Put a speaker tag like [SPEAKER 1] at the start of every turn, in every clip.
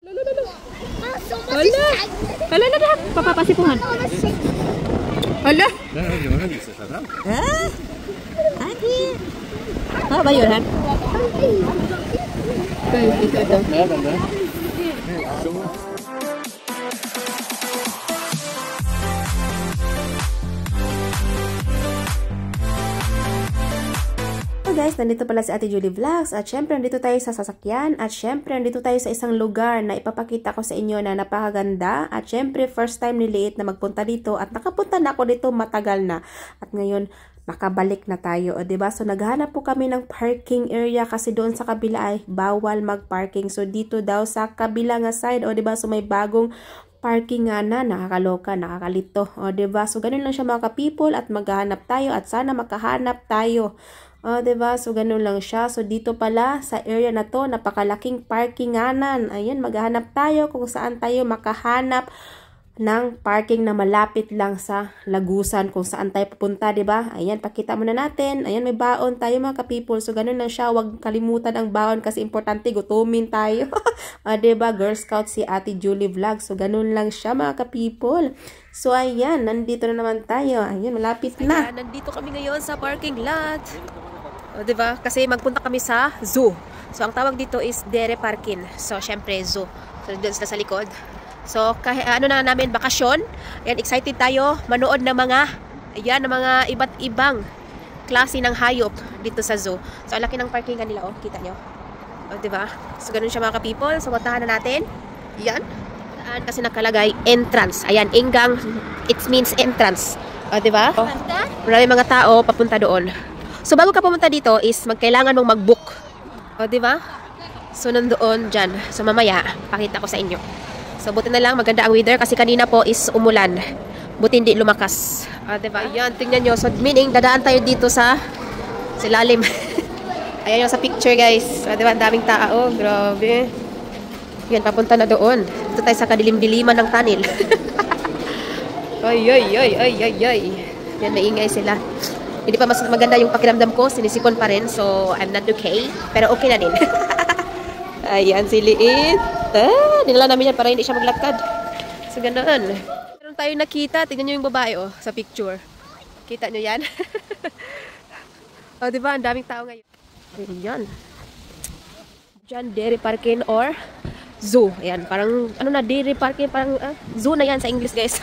[SPEAKER 1] Hala! Hala na na! Papapasipuhan. Hala! Aki! Ah, ba yun, han? Ito. Guys, nandito pala si Ate Julie Vlogs at syempre nandito tayo sa sasakyan at syempre nandito tayo sa isang lugar na ipapakita ko sa inyo na napakaganda at syempre first time ni Liit na magpunta dito at nakapunta na ako dito matagal na at ngayon makabalik na tayo, o diba? So naghanap po kami ng parking area kasi doon sa kabila ay bawal mag-parking, so dito daw sa kabila nga side, o diba? So may bagong parking nga na, nakakaloka, nakakalito, o diba? So ganun lang siya mga ka-people at maghahanap tayo at sana makahanap tayo. O, diba? So, ganun lang siya. So, dito pala, sa area na to, napakalaking parkinganan. Ayan, maghahanap tayo kung saan tayo makahanap ng parking na malapit lang sa Lagusan, kung saan tayo pupunta, diba? Ayan, pakita muna natin. Ayan, may baon tayo mga ka-people. So, ganun lang siya. Huwag kalimutan ang baon kasi importante, gutumin tayo. O, diba? Girl Scout si Ate Julie Vlog. So, ganun lang siya mga ka-people. So, ayan, nandito na naman tayo. Ayan, malapit na. Ayan, nandito kami ngayon sa parking lot. O, diba? Kasi magpunta kami sa zoo. So, ang tawag dito is Dere Parkin. So, syempre, zoo. So, doon sila sa likod. So, kahit ano na namin, bakasyon. Ayan, excited tayo manood ng mga, ayan, ng mga iba't ibang klase ng hayop dito sa zoo. So, ang laki ng parkingan nila, oh. Kita nyo? O, diba? So, ganun siya mga ka-people. So, puntahan na natin. Ayan. Kasi nakalagay, entrance. Ayan, inggang, it means entrance. O, diba? Oh, marami mga tao papunta doon. So, bago ka pumunta dito is magkailangan mong mag-book. O, diba? So, nandoon dyan. So, mamaya, pakita ko sa inyo. So, buti na lang, maganda ang weather kasi kanina po is umulan. Buti hindi lumakas. O, diba? Ayan, tingnan nyo. So, meaning, dadaan tayo dito sa lalim. Ayan yung sa picture, guys. O, diba? Ang daming tao. Grabe. Yan, papunta na doon. Dito tayo sa kadilim-diliman ng tunnel. Ay, ay, ay, ay, ay, ay. Yan, maingay sila. Hindi pa mas maganda yung pakiramdam ko, sinisipon pa rin, so I'm not okay. Pero okay na din. Ayan, si Liit. Dinala namin yan para hindi siya maglakad. So, ganoon. Meron tayong nakita, tingnan nyo yung babae, oh, sa picture. Kita nyo yan? O, diba? Ang daming tao ngayon. Ayan. Diyan, Dairy Parking or zoo. Ayan, parang, ano na, Dairy Parking, parang zoo na yan sa English, guys.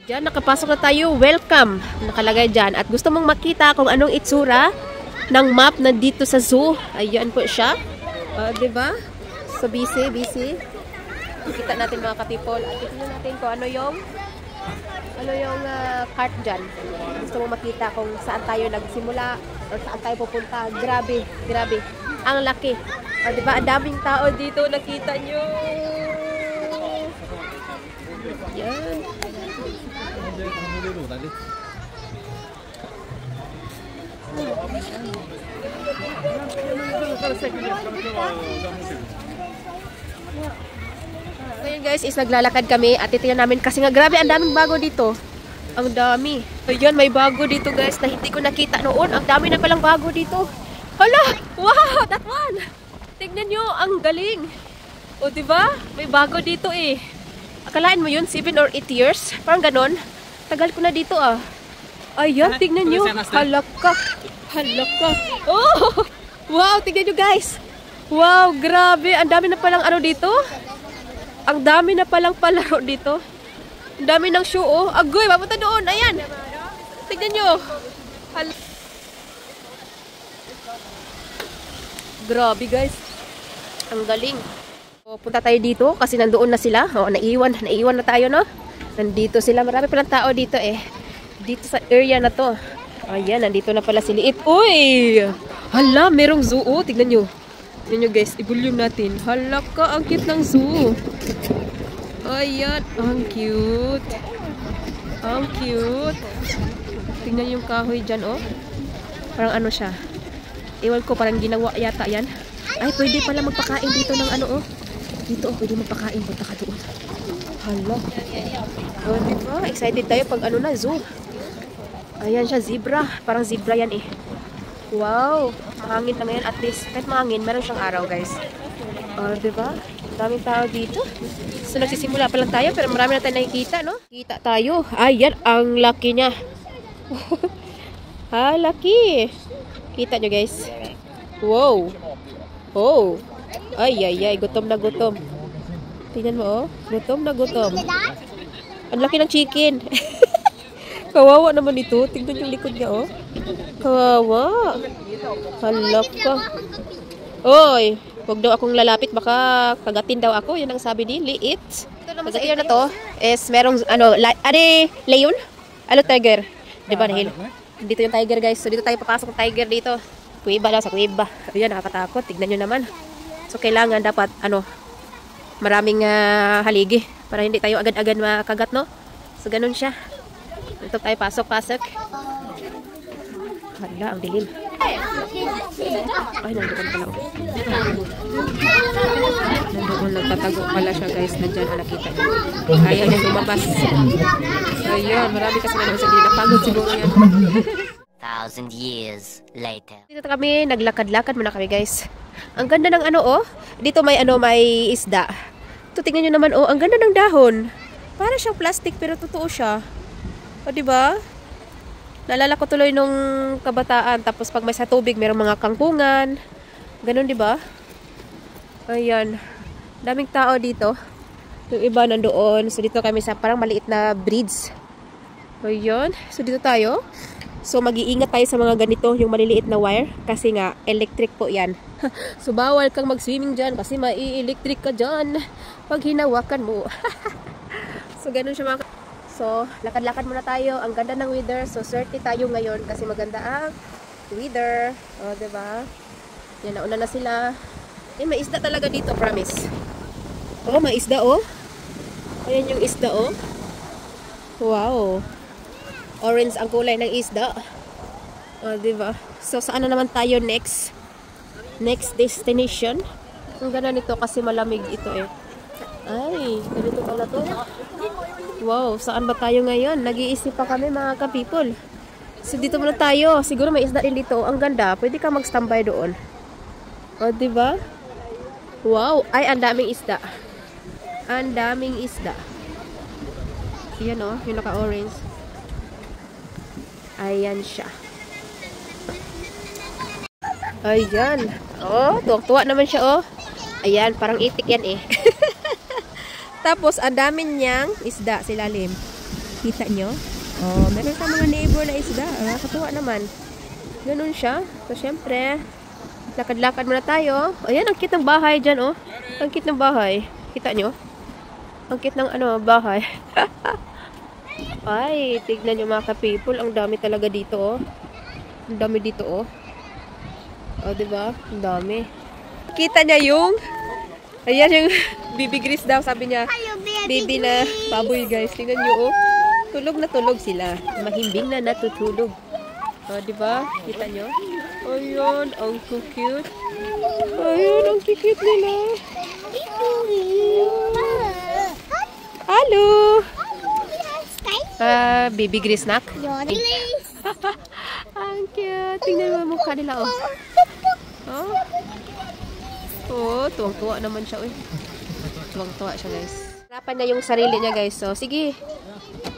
[SPEAKER 1] Diyan, nakapasok na tayo. Welcome. Nakalagay dyan. At gusto mong makita kung anong itsura ng map na dito sa zoo. Ayan po siya. Diba? So, busy. Kita natin mga ka-people. At tignan natin kung ano yung cart dyan. Gusto mong makita kung saan tayo nagsimula or saan tayo pupunta. Grabe. Ang laki. Diba? Ang daming tao dito. Nakita nyo. Yan. So yun guys, is naglalakad kami at titingnan namin kasi nga grabe ang daming bago dito. Ang dami. Ayan, may bago dito guys na hindi ko nakita noon. Ang dami na palang bago dito. Hala! Wow! That one! Tignan nyo, ang galing. O diba? May bago dito eh. Akalain mo yun, 7 or 8 years? Parang ganon. Tagal ko na dito ah. Ayan, tignan nyo. Halaka. Oh! Wow, tignan nyo guys. Wow, grabe. Ang dami na palang ano dito. Ang dami na palang palaro dito. Ang dami ng show oh. Agoy, papunta doon. Ayan. Tignan nyo. Grabe guys. Ang galing. So, punta tayo dito kasi nandoon na sila. O, naiwan na tayo no. Nandito sila. Marami palang tao dito eh. dito sa area na to. Ayan, nandito na pala si Liit. Uy! Hala, merong zoo. Oh, tignan nyo. Tignan nyo guys, i-volume natin. Hala ka, ang cute ng zoo. Ayan, ang cute. Ang cute. Tignan yung kahoy dyan, oh. Parang ano siya. Iwan ko, parang ginawa yata yan. Ay, pwede pala magpakain dito ng ano, oh. Dito, oh, pwede magpakain. Punta ka doon. Hala. Oh, diba? Excited tayo pag ano na, zoo. Ayan siya, zebra. Parang zebra yan eh. Wow. Mahangin na ngayon. At least, kahit mahangin, meron siyang araw, guys. Diba? Daming tao dito. So, nagsisimula pa lang tayo, pero marami na tayo nakikita, no? Kita tayo. Ayan, ang laki niya. Laki. Kita nyo, guys. Wow. Oh. Ay. Gutom na gutom. Tingnan mo, oh. Gutom na gutom. Ang laki ng chicken. Kawawa naman ito. Tingnan yung likod niya, oh. Kawawa. Hala ka. Oy, huwag daw akong lalapit. Baka kagatin daw ako. Yun ang sabi ni Liit. Ito naman sa area na to is merong, leon? Ano, tiger? Diba, Nahil? Dito yung tiger, guys. So, dito tayo papasok ng tiger dito. Kuiba daw, sa kuiba. Ayan, nakakatakot. Tignan nyo naman. So, kailangan dapat, maraming haligi. Para hindi tayo agad-agad makagat, no? So, ganun siya. Dito tayo pasok-pasok. Hala, ang dilim. Ay, nandoon pala. Nandoon, nagtatago pala siya, guys. Nandiyan, nakita niyo. Ayaw niya lumabas. Ayan, marami kasi naman sa dilim. Pagod siguro yan.
[SPEAKER 2] 1,000 years later.
[SPEAKER 1] Dito kami, naglakad-lakad muna kami, guys. Ang ganda ng oh. Dito may may isda. Ito, tingnan nyo naman, oh. Ang ganda ng dahon. Para siyang plastic, pero totoo siya. O, diba? Naalala ko tuloy nung kabataan. Tapos pag may sa tubig, mayroong mga kangkungan. Ganun, diba? Ayan. Daming tao dito. Yung iba nandoon. So, dito kami sa parang maliit na bridge. Ayan. So, dito tayo. So, mag-iingat tayo sa mga ganito. Yung maliliit na wire. Kasi nga, electric po yan. So, bawal kang mag-swimming dyan. Kasi mai-electric ka dyan. Pag hinawakan mo. So, ganun siya mga... So, lakad-lakad muna tayo. Ang ganda ng weather. So, swerte tayo ngayon kasi maganda ang weather. O, diba? Yan, nauna na sila. Eh, may isda talaga dito, promise. Oh, may isda, oh. Ayan yung isda, oh. Wow. Orange ang kulay ng isda. O, diba? So, saan na naman tayo next? Next destination. Ang ganda nito kasi malamig ito, eh. Ay, ganito pala to. Wow, saan ba tayo ngayon? Nag-iisip pa kami mga ka-people. So dito muna tayo. Siguro may isda din dito. Ang ganda. Pwede ka mag-standby doon. O, diba? Wow. Ay, ang daming isda. Ang daming isda. Yan, o. Yung naka-orange. Ayan siya. Ayan. Oh, tuwak-tuwa naman siya, oh. Ayan, parang itik yan, eh. Tapos, ang dami niyang isda sa ilalim. Kita nyo? Oh, meron sa mga neighbor na isda. Katuwa naman. Ganun siya. So, syempre, lakad-lakad muna tayo. Ayan, ang cute ng bahay dyan, oh. Ang cute ng bahay. Kita nyo? Ang cute ng, bahay. Ay, tignan nyo mga ka-people. Ang dami talaga dito, oh. Ang dami dito, oh. Oh, diba? Ang dami. Kita niya yung... Ayan yung baby gris daw, sabi niya. Baby na baboy, guys. Tingnan nyo, oh. Tulog na tulog sila. Mahimbing na natutulog. O, diba? Kita nyo? Ayun, ang cute. Ayun, ang cute nila. Hello! Baby gris snack? Ang cute. Tingnan mo mukha nila, oh. Oh. Oh, tuwang-tuwa naman siya, uy. Tuwang-tuwa siya, guys. Harapan niya yung sarili niya, guys. So, sige.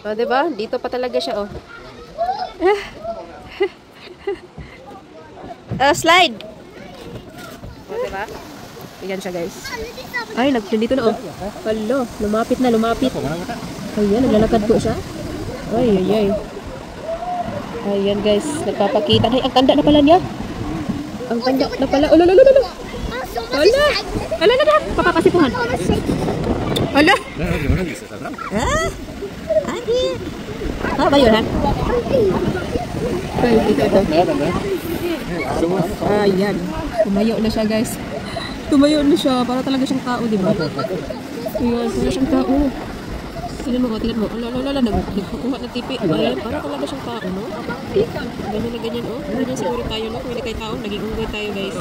[SPEAKER 1] O, diba? Dito pa talaga siya, oh. Slide! O, diba? Ayan siya, guys. Ay, nandito na, oh. Hello, lumapit na, lumapit. Ayan, naglalakad po siya. Ay. Ayan, guys. Nagpapakita. Ay, ang tanda na pala niya. Ang tanda na pala. Ala, papapasipuhan. Ala. ba yun, ha? Ito. Ayan. Tumayo na siya, guys. Tumayo na siya. Para talaga siyang tao, di ba? Ayan, para siyang tao. Tingnan mo. Lala, nagkukuha ng tipi. Ayan, para talaga siyang tao, no? Ganyan na ganyan, oh. Ganyan siguro tayo, no? Kung hindi kayo tao, naging unggoy tayo, guys.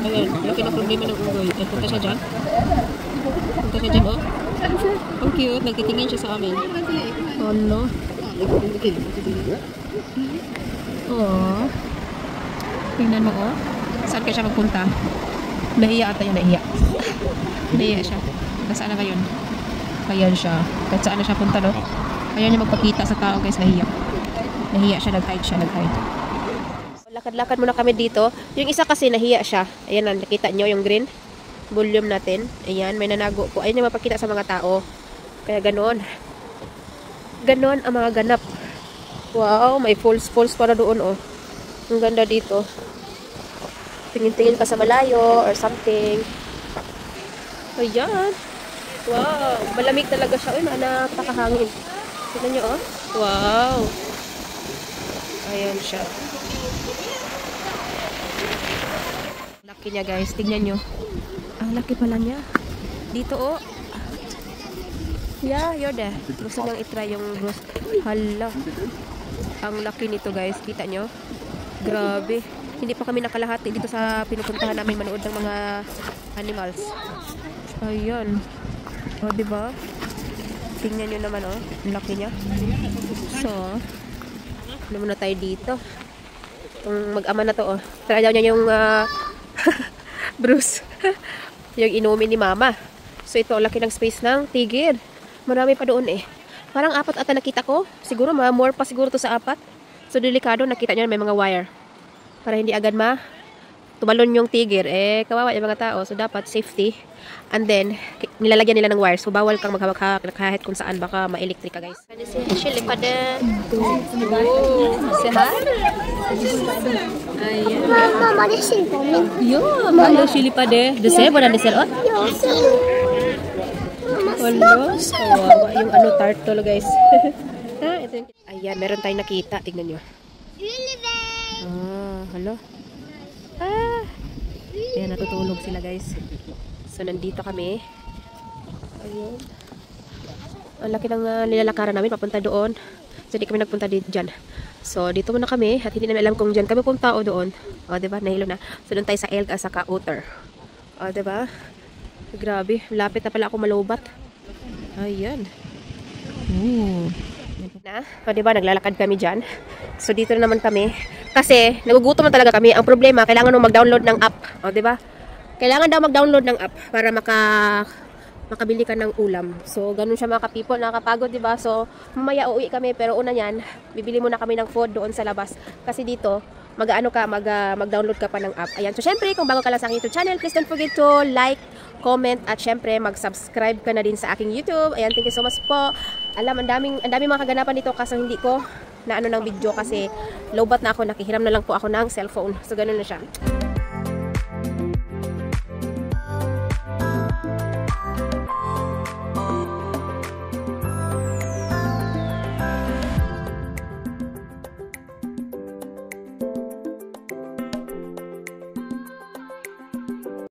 [SPEAKER 1] Ayan, laki na problema ng unggoy. Eh, punta siya dyan. Oh. Ang cute, nagtitingin siya sa amin. Oh, no. Oh. Tingnan mo, oh. Saan ka siya magpunta? Nahiya ata yun, nahiya siya. Nasaan na ba yun? Ayan siya. Kahit saan na siya punta, no? Ayaw niya magpakita sa tao, guys. Nahiya siya, nag-hide. Lakad-lakad muna kami dito. Yung isa kasi nahiya siya. Ayan na, nakita nyo yung green volume natin. Ayan, may nanago po. Ayaw niya mapakita sa mga tao. Kaya ganon. Ganon ang mga ganap. Wow, may falls para doon, oh. Ang ganda dito. Tingin-tingin ka sa malayo or something. Ayan. Wow, malamig talaga siya. Uy, napakahangin. Tignan nyo, oh. Wow. Ayan siya. Laki niya, guys. Tignan nyo. Ang laki pala niya. Dito, oh. Yeah, yun eh. Gusto niyang itry yung roast. Hala. Ang laki nito, guys. Kita nyo? Grabe. Hindi pa kami nakalahati dito sa pinupuntahan namin manood ng mga animals. Ayan. O, diba? Tingnan nyo naman, oh. Ang laki niya. So, ano muna tayo dito? Itong mag-ama na to, oh. Try daw niya yung Bruce. Yung inumin ni mama. So, ito, laki ng space ng tigir. Marami pa doon, eh. Parang 4 ata nakita ko. Siguro, more pa siguro to sa 4. So, delikado. Nakita nyo may mga wire. Para hindi agad tumalon yung tigir. Eh, kawawa yung mga tao. So, dapat safety. And then, nilalagyan nila ng wires. So, bawal kang maghawak kahit kung saan. Baka ma-electric ka, guys. Chili pa din. Sehat? Ayan.
[SPEAKER 3] Mama, desin po mo.
[SPEAKER 1] Yo, mama, chili pa din. Dessert? Wala dessert, oh? Wala. Kawawa yung turtle, guys. Ayan, meron tayong nakita. Tignan nyo. Hala. Ayan, natutulog sila, guys. So, nandito kami. Ayun. Ang laki ng nilalakaran namin, papunta doon. So, hindi kami nagpunta dyan. So, dito muna kami. At hindi namin alam kung dyan kami punta o doon. O, diba? Nahilo na. So, doon tayo sa elk at saka otter. O, diba? Grabe. Lapit na pala ako malubat. Ayan. O, diba? Naglalakad kami dyan. So, dito na naman kami. Kasi, nagugutom na talaga kami. Ang problema, kailangan nung mag-download ng app. O, diba? Kailangan daw mag-download ng app para makabili ka ng ulam. So, ganun siya mga ka-people. Nakakapagod, diba? So, mamaya uuwi kami. Pero una yan, bibili muna kami ng food doon sa labas. Kasi dito, mag-download ka pa ng app. Ayan. So, syempre, kung bago ka lang sa aking YouTube channel, please don't forget to like, comment, at syempre, mag-subscribe ka na din sa aking YouTube. Ayan, thank you so much po. Alam, ang daming mga kaganapan dito kasi hindi ko na ng video kasi lowbat na ako. Nakihiram na lang po ako ng cellphone. So, ganun na siya.